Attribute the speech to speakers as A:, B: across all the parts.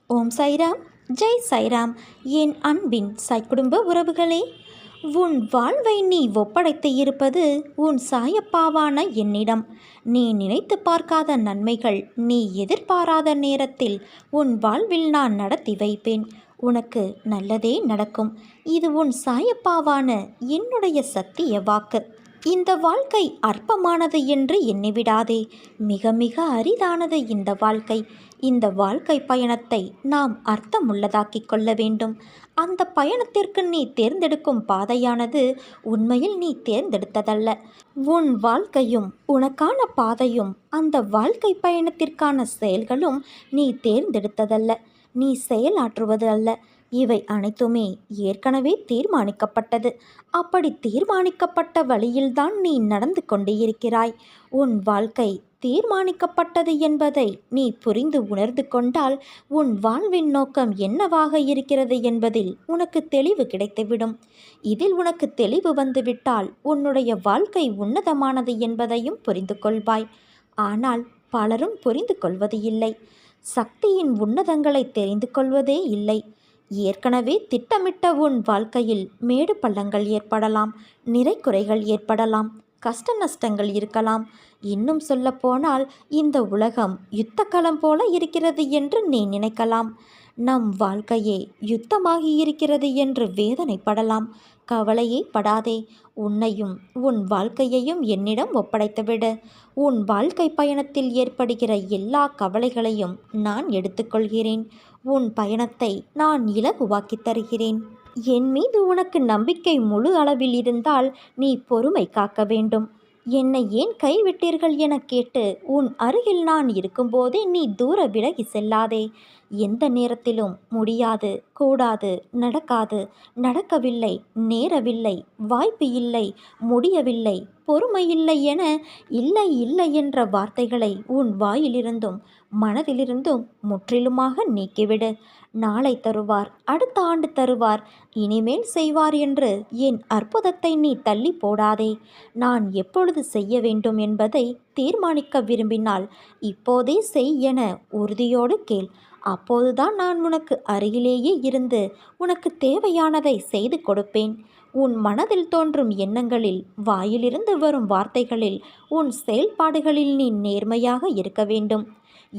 A: ஓம் சாய்ராம், ஜெய் சாய்ராம். என் அன்பின் சாய் குடும்ப உறவுகளே, உன் வாழ்வை நீ ஒப்படைத்து இருப்பது உன் சாயப்பாவான என்னிடம். நீ நினைத்து பார்க்காத நன்மைகள் நீ எதிர்பாராத நேரத்தில் உன் வாழ்வில் நான் நடத்தி வைப்பேன். உனக்கு நல்லதே நடக்கும். இது உன் சாயப்பாவான என்னுடைய சத்திய வாக்கு. இந்த வாழ்க்கை அற்பமானது என்று எண்ணிவிடாதே. மிக மிக அரிதானது இந்த வாழ்க்கை. இந்த வாழ்க்கை பயணத்தை நாம் அர்த்தமுள்ளதாக்கிக் கொள்ள வேண்டும். அந்த பயணத்திற்கு நீ தேர்ந்தெடுக்கும் பாதையானது உண்மையில் நீ தேர்ந்தெடுத்ததல்ல. உன் வாழ்க்கையும் உனக்கான பாதையும் அந்த வாழ்க்கை பயணத்திற்கான செயல்களும் நீ தேர்ந்தெடுத்ததல்ல, நீ செயலாற்றுவது அல்ல. இவை அனைத்துமே ஏற்கனவே தீர்மானிக்கப்பட்டது. அப்படி தீர்மானிக்கப்பட்ட வழியில்தான் நீ நடந்து கொண்டு இருக்கிறாய். உன் வாழ்க்கை தீர்மானிக்கப்பட்டது என்பதை நீ புரிந்து உணர்ந்து கொண்டால் உன் வாழ்வின் நோக்கம் என்னவாக இருக்கிறது என்பதில் உனக்கு தெளிவு கிடைத்துவிடும். இதில் உனக்கு தெளிவு வந்துவிட்டால் உன்னுடைய வாழ்க்கை உன்னதமானது என்பதையும் புரிந்து கொள்வாய். ஆனால் பலரும் புரிந்து கொள்வது இல்லை. சக்தியின் உன்னதங்களை தெரிந்து கொள்வதே இல்லை. ஏற்கனவே திட்டமிட்ட உன் வாழ்க்கையில் மேடு பள்ளங்கள் ஏற்படலாம், நிறைக்குறைகள் ஏற்படலாம், கஷ்ட நஷ்டங்கள் இருக்கலாம். இன்னும் சொல்லப்போனால் இந்த உலகம் யுத்தக்களம் போல இருக்கிறது என்று நீ நினைக்கலாம். நம் வாழ்க்கையே யுத்தமாகி இருக்கிறது என்று வேதனைப்படலாம். கவலையே படாதே. உன்னையும் உன் வாழ்க்கையையும் என்னிடம் ஒப்படைத்துவிடு. உன் வாழ்க்கை பயணத்தில் ஏற்படுகிற எல்லா கவலைகளையும் நான் எடுத்துக்கொள்கிறேன். உன் பயணத்தை நான் இலகுவாக்கி தருகிறேன். என் மீது உனக்கு நம்பிக்கை முழு அளவில் இருந்தால் நீ பொறுமை காக்க வேண்டும். என்னை ஏன் கைவிட்டீர்கள் என கேட்டு உன் அருகில் நான் இருக்கும்போதே நீ தூர விலகி செல்லாதே. எந்த நேரத்திலும் முடியாது, கூடாது, நடக்காது, நடக்கவில்லை, நேரவில்லை, வாய்ப்பு இல்லை, முடியவில்லை, பொறுமை இல்லை என இல்லை இல்லை என்ற வார்த்தைகளை உன் வாயிலிருந்தும் மனதிலிருந்தும் முற்றிலுமாக நீக்கிவிடு. நாளை தருவார், அடுத்த ஆண்டு தருவார், இனிமேல் செய்வார் என்று என் அற்புதத்தை நீ தள்ளி போடாதே. நான் எப்பொழுது செய்ய வேண்டும் என்பதை தீர்மானிக்க விரும்பினால் இப்போதே செய் என உறுதியோடு கேள். அப்போதுதான் நான் உனக்கு அருகிலேயே இருந்து உனக்கு தேவையானதை செய்து கொடுப்பேன். உன் மனதில் தோன்றும் எண்ணங்களில், வாயிலிருந்து வரும் வார்த்தைகளில், உன் செயல்பாடுகளில் நீ நேர்மையாக இருக்க வேண்டும்.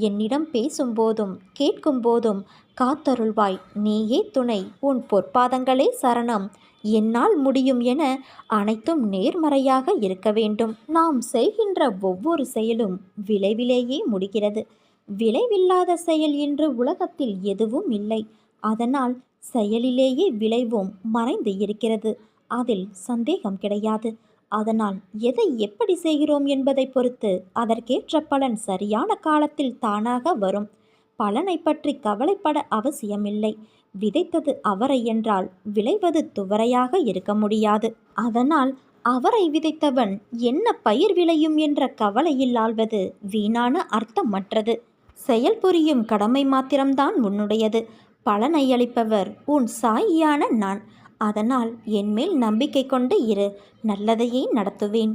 A: என்னிடம் பேசும்போதும் கேட்கும்போதும் காத்தருள்வாய், நீயே துணை, உன் பொற்பாதங்களே சரணம், என்னால் முடியும் என அனைத்தும் நேர்மறையாக இருக்க வேண்டும். நாம் செய்கின்ற ஒவ்வொரு செயலும் விளைவிலேயே முடிகிறது. விளைவில்லாத செயல் என்று உலகத்தில் எதுவும் இல்லை. அதனால் செயலிலேயே விளைவும் மறைந்து இருக்கிறது. அதில் சந்தேகம் கிடையாது. அதனால் எதை எப்படி செய்கிறோம் என்பதை பொறுத்து அதற்கேற்ற பலன் சரியான காலத்தில் தானாக வரும். பலனை பற்றி கவலைப்பட அவசியமில்லை. விதைத்தது அவரை என்றால் விளைவது துவரையாக இருக்க முடியாது. அதனால் அவரை விதைத்தவன் என்ன பயிர் விளையும் என்ற கவலையில் ஆள்வது வீணான அர்த்தமற்றது. செயல் புரியும் கடமை மாத்திரம்தான் உன்னுடையது. பலனை அளிப்பவர் உன் சாயியான நான். அதனால் என்மேல் நம்பிக்கை கொண்டு இரு. நல்லதையே நடத்துவேன்.